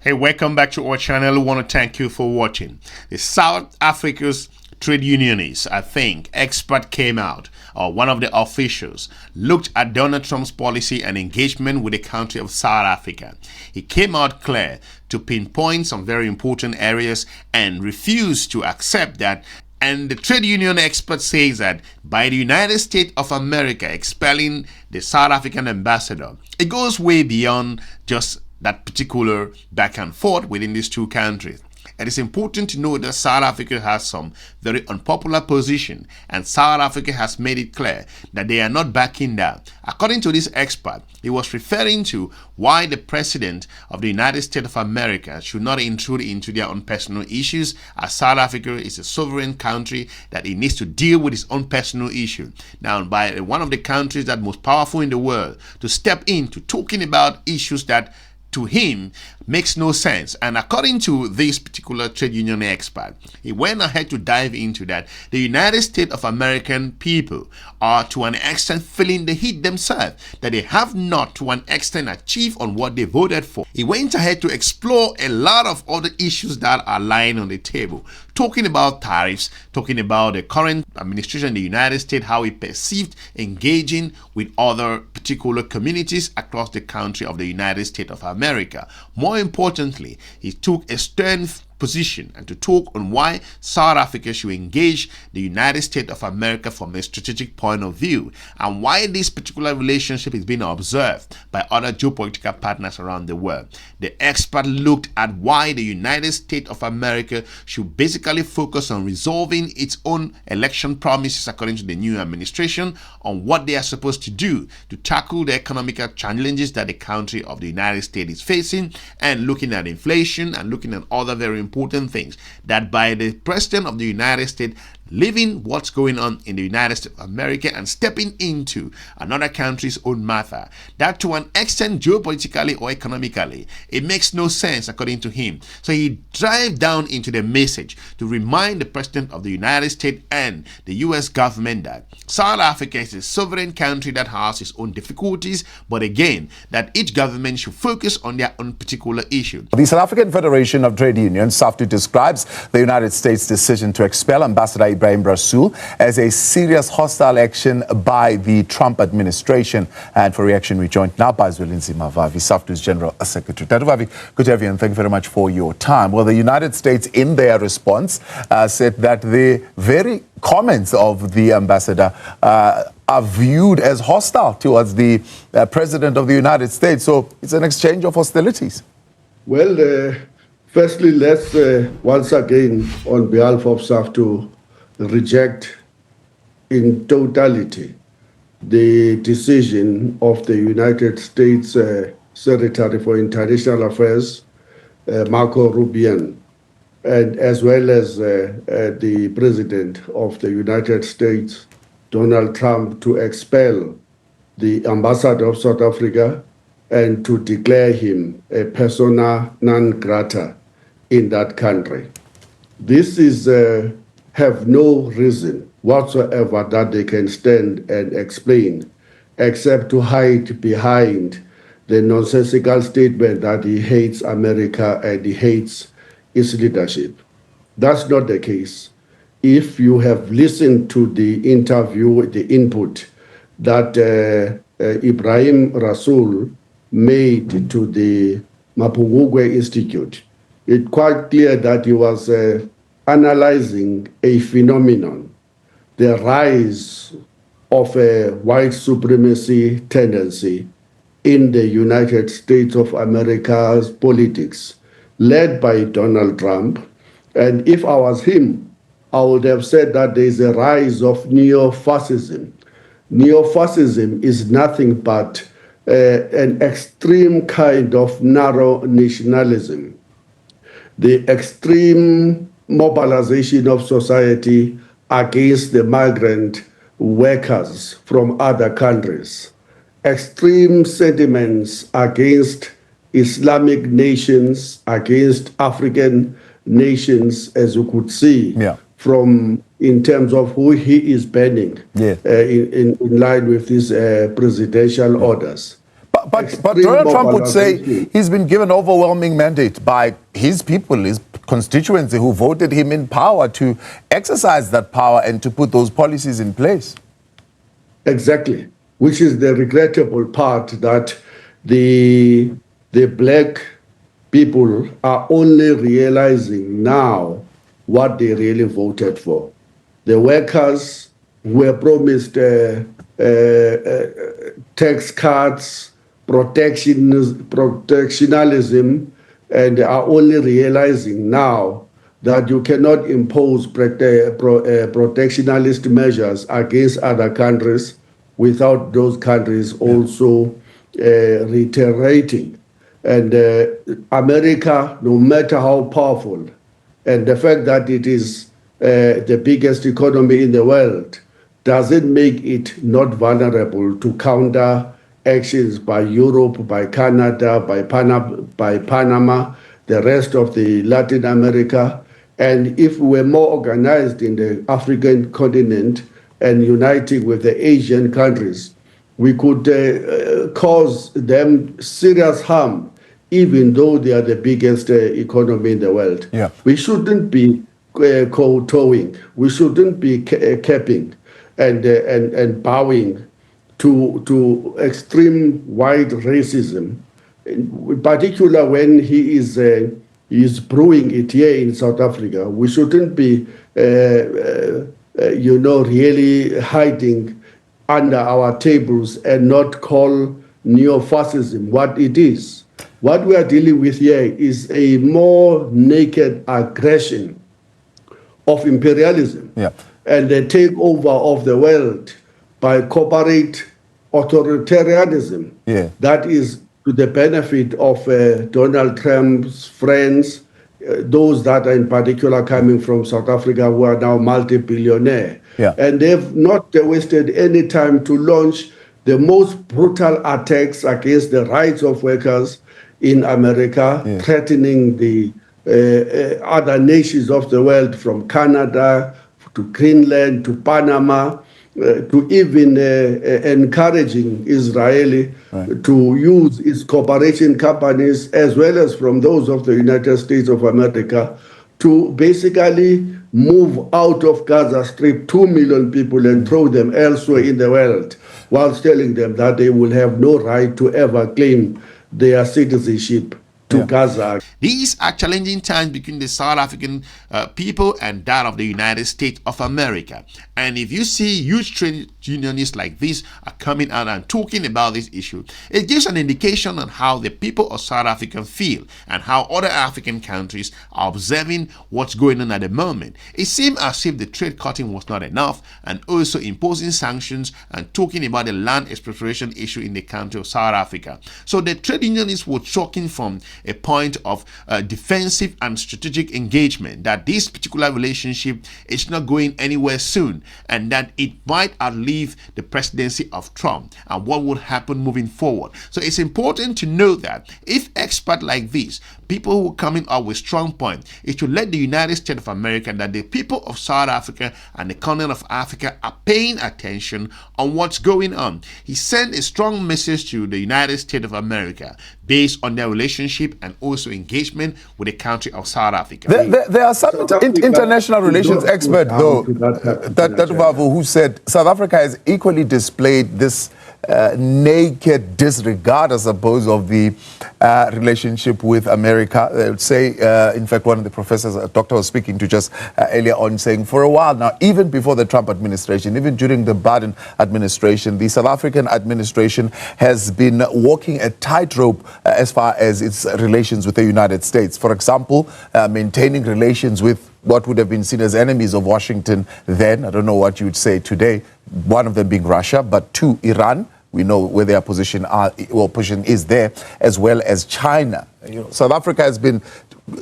Hey, welcome back to our channel. We want to thank you for watching. The South Africa's trade unionists, expert came out, or one of the officials, looked at Donald Trump's policy and engagement with the country of South Africa. He came out clear to pinpoint some very important areas and refused to accept that. And the trade union expert says that by the United States of America expelling the South African ambassador, it goes way beyond just that particular back and forth within these two countries. It is important to know that South Africa has some very unpopular position, and South Africa has made it clear that they are not backing down. According to this expert, he was referring to why the president of the United States of America should not intrude into their own personal issues, as South Africa is a sovereign country that it needs to deal with its own personal issue. Now, by one of the countries that most powerful in the world to step into talking about issues that to him makes no sense. And according to this particular trade union expert, he went ahead to dive into that the United States of American people are to an extent feeling the heat themselves, that they have not to an extent achieved on what they voted for. He went ahead to explore a lot of other issues that are lying on the table, talking about tariffs, talking about the current administration in the United States, how it perceived engaging with other particular communities across the country of the United States of America. More importantly, he took a stern position and to talk on why South Africa should engage the United States of America from a strategic point of view, and why this particular relationship is being observed by other geopolitical partners around the world. The expert looked at why the United States of America should basically focus on resolving its own election promises according to the new administration, on what they are supposed to do to tackle the economic challenges that the country of the United States is facing, and looking at inflation and looking at other very important things, that by the president of the United States leaving what's going on in the United States of America and stepping into another country's own matter, that to an extent geopolitically or economically, it makes no sense according to him. So he dived down into the message to remind the president of the United States and the US government that South Africa is a sovereign country that has its own difficulties, but again, that each government should focus on their own particular issue. The South African Federation of Trade Unions, SAFTU, describes the United States' decision to expel Ambassador Ebrahim Rasool as a serious hostile action by the Trump administration. And for reaction, we joined now by Zwelinzi Mavavi, SAFTU's General Secretary. Tatuvavi, good to have you, and thank you very much for your time. Well, the United States, in their response, said that the very comments of the ambassador are viewed as hostile towards the President of the United States. So it's an exchange of hostilities. Well, firstly, let's once again, on behalf of SAFTU, reject in totality the decision of the United States Secretary for International Affairs, Marco Rubio, and as well as the President of the United States, Donald Trump, to expel the ambassador of South Africa and to declare him a persona non grata in that country. This is have no reason whatsoever that they can stand and explain, except to hide behind the nonsensical statement that he hates America and he hates its leadership. That's not the case. If you have listened to the interview, the input that Ebrahim Rasool made to the Mapungubwe Institute, it's quite clear that he was analyzing a phenomenon, the rise of a white supremacy tendency in the United States of America's politics, led by Donald Trump. And if I was him, I would have said that there is a rise of neo-fascism. Neo-fascism is nothing but an extreme kind of narrow nationalism, the extreme mobilization of society against the migrant workers from other countries, extreme sentiments against Islamic nations, against African nations, as you could see from in terms of who he is banning in line with these presidential orders. But Donald Trump would say he's been given overwhelming mandate by his people, his constituency who voted him in power to exercise that power and to put those policies in place. Exactly, which is the regrettable part, that the black people are only realizing now what they really voted for. The workers were promised tax cuts, protectionism, and are only realizing now that you cannot impose protectionist measures against other countries without those countries also reiterating. And America, no matter how powerful, and the fact that it is the biggest economy in the world, doesn't make it not vulnerable to counter actions by Europe, by Canada, by Panama, the rest of the Latin America. And if we were more organized in the African continent and uniting with the Asian countries, we could cause them serious harm, even though they are the biggest economy in the world. Yeah. We shouldn't be kowtowing. We shouldn't be capping and bowing to extreme white racism, in particular when he is brewing it here in South Africa. We shouldn't be, really hiding under our tables and not call neo-fascism what it is. What we are dealing with here is a more naked aggression of imperialism. Yeah. And the takeover of the world by corporate authoritarianism. Yeah. That is to the benefit of Donald Trump's friends, those that are in particular coming from South Africa who are now multi-billionaire. Yeah. And they've not wasted any time to launch the most brutal attacks against the rights of workers in America, threatening the other nations of the world, from Canada to Greenland to Panama, to even encouraging Israeli to use its cooperation companies, as well as from those of the United States of America, to basically move out of Gaza Strip 2 million people and throw them elsewhere in the world, whilst telling them that they will have no right to ever claim their citizenship to Gaza. These are challenging times between the South African people and that of the United States of America. And if you see huge trade unionists like this are coming out and talking about this issue, it gives an indication on how the people of South Africa feel and how other African countries are observing what's going on at the moment. It seemed as if the trade cutting was not enough, and also imposing sanctions and talking about the land expropriation issue in the country of South Africa. So the trade unionists were talking from a point of defensive and strategic engagement, that this particular relationship is not going anywhere soon, and that it might outlive the presidency of Trump and what would happen moving forward. So it's important to know that if experts like this, people who are coming up with strong points, it should let the United States of America that the people of South Africa and the continent of Africa are paying attention on what's going on. He sent a strong message to the United States of America based on their relationship and also engagement with the country of South Africa. There are some international relations experts, though, that who said South Africa has equally displayed this naked disregard, I suppose, of the relationship with America. In fact, one of the professors, a doctor, was speaking to just earlier on, saying for a while now, even before the Trump administration, even during the Biden administration, the South African administration has been walking a tightrope as far as its relations with the United States. For example, maintaining relations with what would have been seen as enemies of Washington then. I don't know what you would say today. One of them being Russia, but two, Iran. We know where their position is there, as well as China. South Africa has been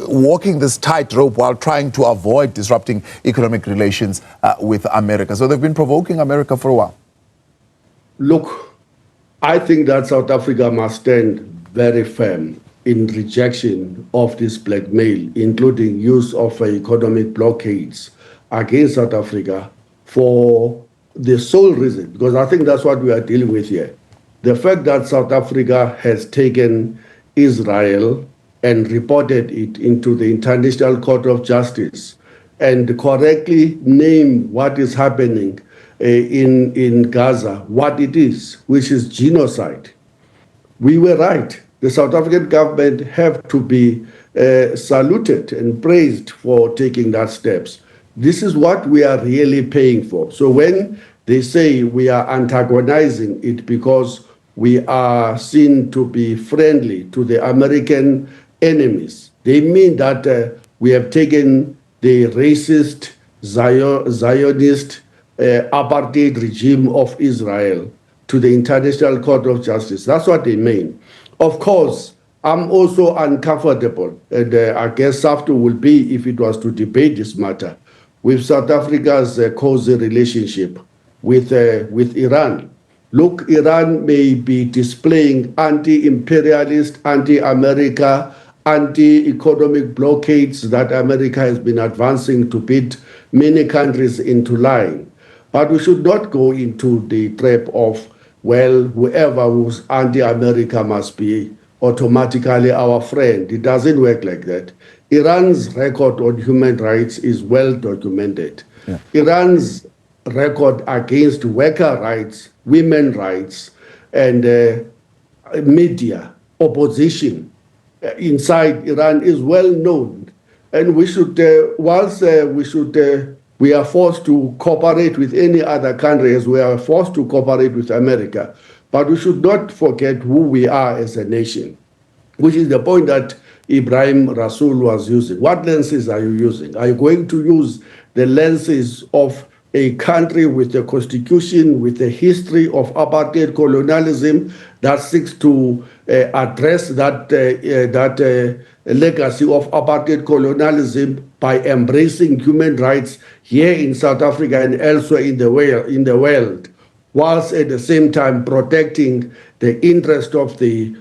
walking this tightrope while trying to avoid disrupting economic relations with America. So they've been provoking America for a while. Look, I think that South Africa must stand very firm in rejection of this blackmail, including use of economic blockades against South Africa for the sole reason, because I think that's what we are dealing with here. The fact that South Africa has taken Israel and reported it into the International Court of Justice and correctly named what is happening in Gaza, what it is, which is genocide. We were right. The South African government have to be saluted and praised for taking that steps. This is what we are really paying for. So when they say we are antagonizing it because we are seen to be friendly to the American enemies, they mean that we have taken the racist, Zionist, apartheid regime of Israel to the International Court of Justice. That's what they mean. Of course, I'm also uncomfortable, and I guess SAFTU will be if it was to debate this matter, with South Africa's cozy relationship with Iran. Look, Iran may be displaying anti-imperialist, anti-America, anti-economic blockades that America has been advancing to beat many countries into line. But we should not go into the trap of, well, whoever who's anti-America must be automatically our friend. It doesn't work like that. Iran's record on human rights is well documented. Yeah. Iran's record against worker rights, women's rights, and media, opposition inside Iran is well known. And we should, we are forced to cooperate with any other country as we are forced to cooperate with America. But we should not forget who we are as a nation, which is the point that Ebrahim Rasool was using. What lenses are you using? Are you going to use the lenses of a country with a constitution, with a history of apartheid colonialism that seeks to address that legacy of apartheid colonialism by embracing human rights here in South Africa and elsewhere in the world, whilst at the same time protecting the interest of the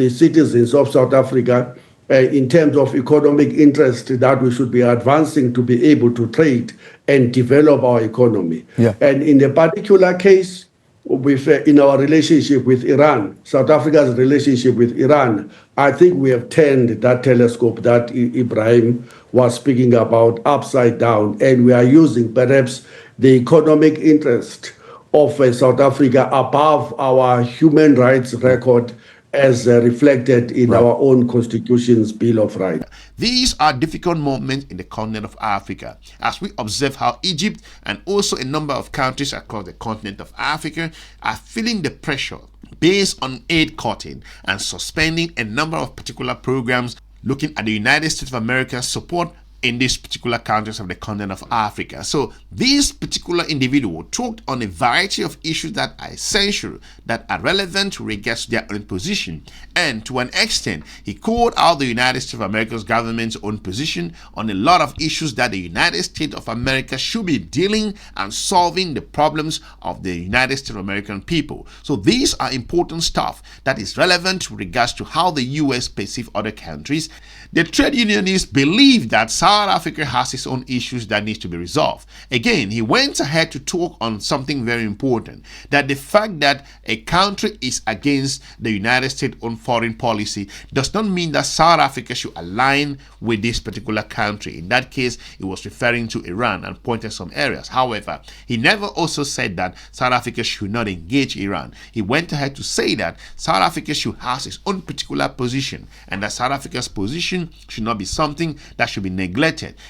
citizens of South Africa in terms of economic interest that we should be advancing to be able to trade and develop our economy. Yeah. And in a particular case, in our relationship with Iran, South Africa's relationship with Iran, I think we have turned that telescope that Ebrahim was speaking about upside down, and we are using perhaps the economic interest of South Africa above our human rights record as reflected in our own constitution's Bill of Rights. These are difficult moments in the continent of Africa as we observe how Egypt and also a number of countries across the continent of Africa are feeling the pressure based on aid cutting and suspending a number of particular programs looking at the United States of America's support in these particular countries of the continent of Africa. So this particular individual talked on a variety of issues that are essential, that are relevant with regards to their own position, and to an extent he called out the United States of America's government's own position on a lot of issues that the United States of America should be dealing and solving the problems of the United States of American people. So these are important stuff that is relevant with regards to how the US perceive other countries. The trade unionists believe that South Africa has its own issues that needs to be resolved. Again, he went ahead to talk on something very important, that the fact that a country is against the United States own foreign policy does not mean that South Africa should align with this particular country. In that case, he was referring to Iran and pointed some areas. However, he never also said that South Africa should not engage Iran. He went ahead to say that South Africa should have its own particular position, and that South Africa's position should not be something that should be neglected.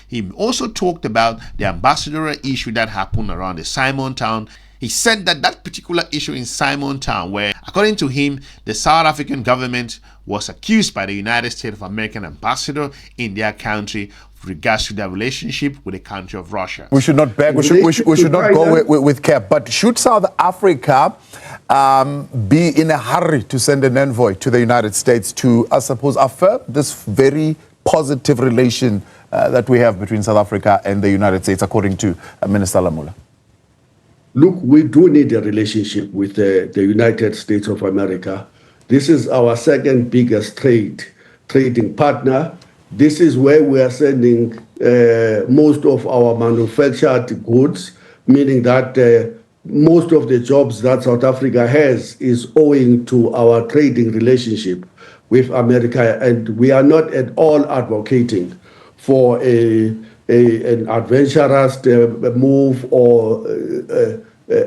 He also talked about the ambassadorial issue that happened around the Simon Town. He said that that particular issue in Simon Town, where according to him, the South African government was accused by the United States of American ambassador in their country with regards to their relationship with the country of Russia. We should not beg, we should not go with care. But should South Africa be in a hurry to send an envoy to the United States to, I suppose, affirm this very positive relation that we have between South Africa and the United States, according to Minister Lamula? Look, we do need a relationship with the United States of America. This is our second biggest trading partner. This is where we are sending most of our manufactured goods, meaning that most of the jobs that South Africa has is owing to our trading relationship with America, and we are not at all advocating for an adventurous move or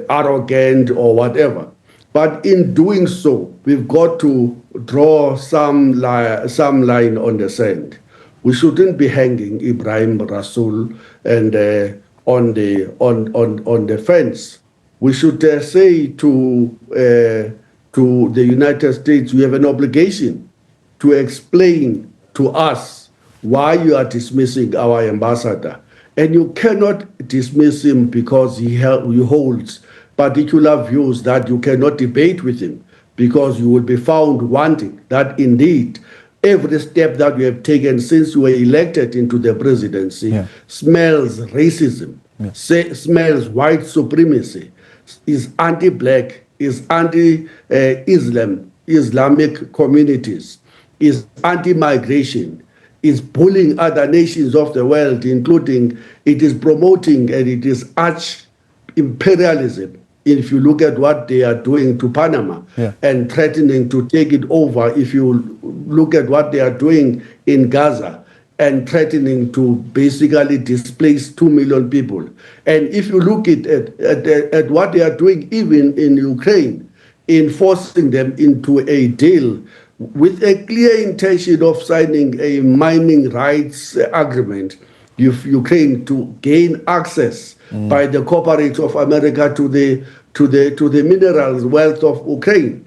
arrogant or whatever. But in doing so, we've got to draw some line on the sand. We shouldn't be hanging Ebrahim Rasool and on the fence. We should say to the United States, you have an obligation to explain to us why you are dismissing our ambassador. And you cannot dismiss him because he holds particular views that you cannot debate with him, because you will be found wanting that indeed every step that you have taken since you were elected into the presidency smells racism, smells white supremacy, is anti-black, is anti-Islam, Islamic communities, is anti-migration, is bullying other nations of the world, including it is promoting and it is arch-imperialism. If you look at what they are doing to Panama and threatening to take it over, if you look at what they are doing in Gaza and threatening to basically displace 2 million people. And if you look at what they are doing even in Ukraine, in forcing them into a deal with a clear intention of signing a mining rights agreement with Ukraine to gain access by the corporates of America to the minerals wealth of Ukraine.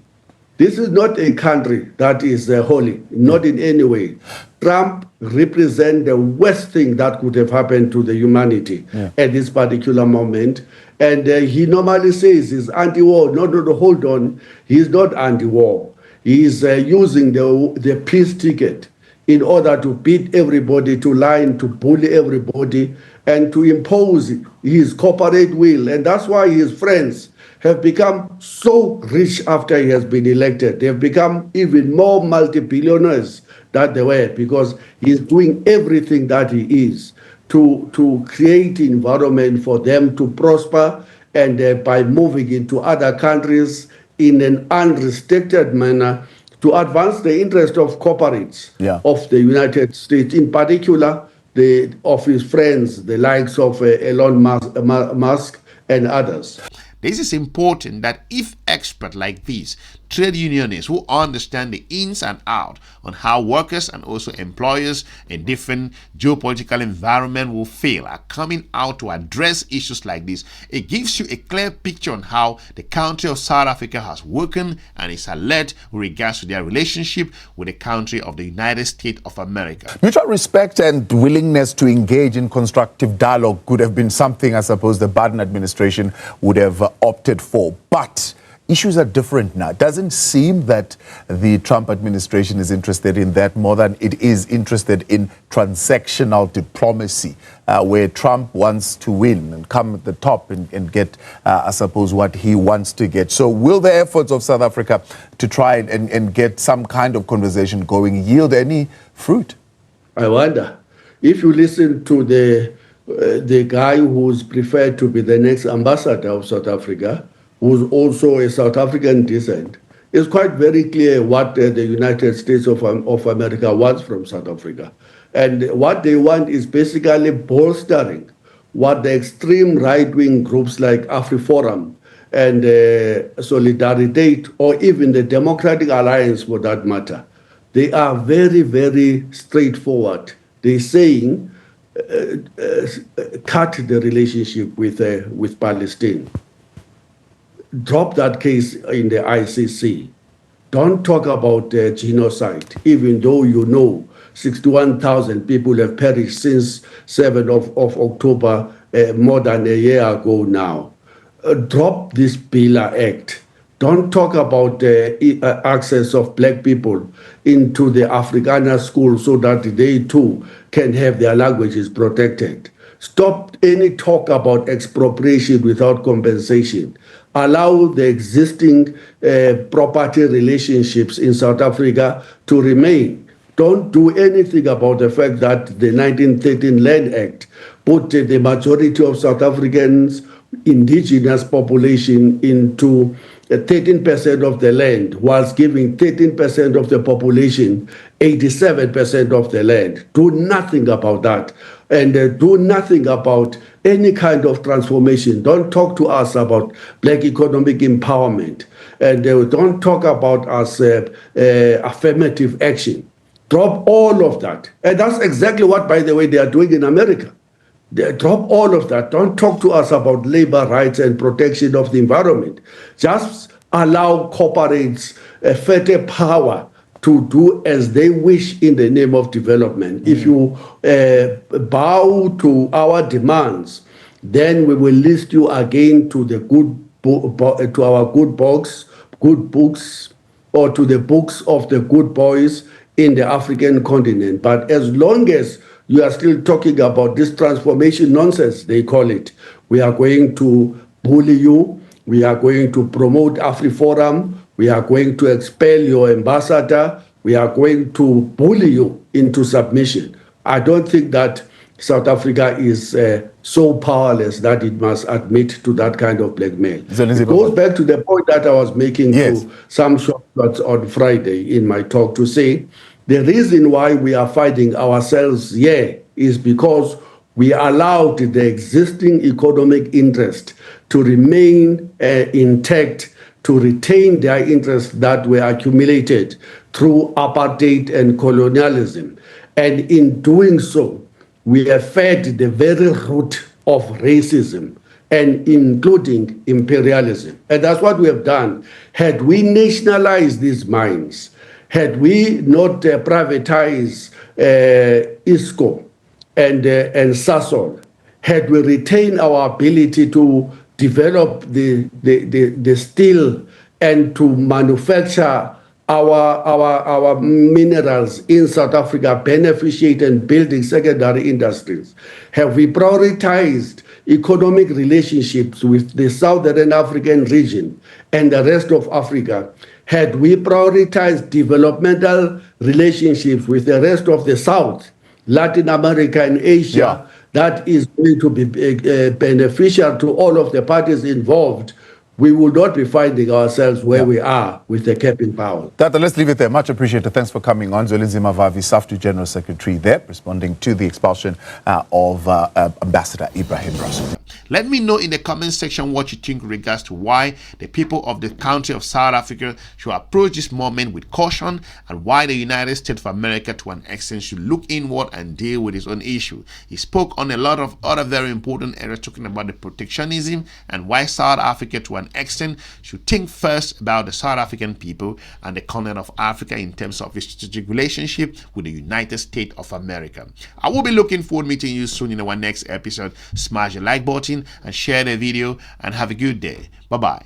This is not a country that is holy, not in any way. Trump represents the worst thing that could have happened to the humanity at this particular moment. And he normally says he's anti-war. No, hold on. He's not anti-war. He's using the peace ticket in order to beat everybody to line, to bully everybody, and to impose his corporate will. And that's why his friends have become so rich after he has been elected. They've become even more multi-billionaires than they were, because he's doing everything that he is to create environment for them to prosper, and by moving into other countries in an unrestricted manner to advance the interest of corporates of the United States, in particular of his friends, the likes of Elon Musk and others. This is important, that if experts like these, trade unionists who understand the ins and outs on how workers and also employers in different geopolitical environment will feel, are coming out to address issues like this, it gives you a clear picture on how the country of South Africa has woken and is alert with regards to their relationship with the country of the United States of America. Mutual respect and willingness to engage in constructive dialogue could have been something, I suppose, the Biden administration would have opted for. But issues are different now. It doesn't seem that the Trump administration is interested in that more than it is interested in transactional diplomacy, where Trump wants to win and come at the top and get, I suppose, what he wants to get. So will the efforts of South Africa to try and get some kind of conversation going yield any fruit? I wonder. If you listen to the guy who's preferred to be the next ambassador of South Africa, who's also a South African descent, it's quite very clear what the United States of America wants from South Africa. And what they want is basically bolstering what the extreme right-wing groups like AfriForum and Solidarity, or even the Democratic Alliance for that matter, they are very, very straightforward. They're saying, cut the relationship with Palestine. Drop that case in the ICC. Don't talk about genocide, even though you know 61,000 people have perished since 7th of October, more than a year ago now. Drop this Bila Act. Don't talk about the access of black people into the Afrikaner school so that they too can have their languages protected. Stop any talk about expropriation without compensation. Allow the existing property relationships in South Africa to remain. Don't do anything about the fact that the 1913 Land Act put the majority of South Africans, indigenous population, into 13% of the land, whilst giving 13% of the population 87% of the land. Do nothing about that, and do nothing about any kind of transformation. Don't talk to us about black economic empowerment, and don't talk about us affirmative action. Drop all of that. And that's exactly what, by the way, they are doing in America. They drop all of that. Don't talk to us about labor rights and protection of the environment. Just allow corporates a further power to do as they wish in the name of development. If you bow to our demands, then we will list you again to the to our good books, or to the books of the good boys in the African continent. But as long as you are still talking about this transformation nonsense, they call it, we are going to bully you, we are going to promote AfriForum, we are going to expel your ambassador, we are going to bully you into submission. I don't think that South Africa is so powerless that it must admit to that kind of blackmail. It goes back to the point that I was making to some shortcuts on Friday in my talk, to say the reason why we are fighting ourselves here is because we allowed the existing economic interest to remain intact, to retain their interests that were accumulated through apartheid and colonialism. And in doing so, we have fed the very root of racism, and including imperialism. And that's what we have done. Had we nationalized these mines, had we not privatized ISCO and Sasol, had we retained our ability to develop the steel and to manufacture our minerals in South Africa, beneficiate and building secondary industries? Have we prioritized economic relationships with the Southern African region and the rest of Africa? Had we prioritized developmental relationships with the rest of the South, Latin America and Asia, that is going to be beneficial to all of the parties involved, we will not be finding ourselves where we are with the cap in power. Tata, let's leave it there. Much appreciated. Thanks for coming on. Zwelinzima Vavi, SAFTU General Secretary there, responding to the expulsion of Ambassador Ebrahim Rasool. Let me know in the comment section what you think in regards to why the people of the country of South Africa should approach this moment with caution, and why the United States of America to an extent should look inward and deal with its own issue. He spoke on a lot of other very important areas, talking about the protectionism and why South Africa to an extent should think first about the South African people and the continent of Africa in terms of its strategic relationship with the United States of America. I will be looking forward to meeting you soon in our next episode. Smash the like button and share the video, and have a good day. Bye-bye.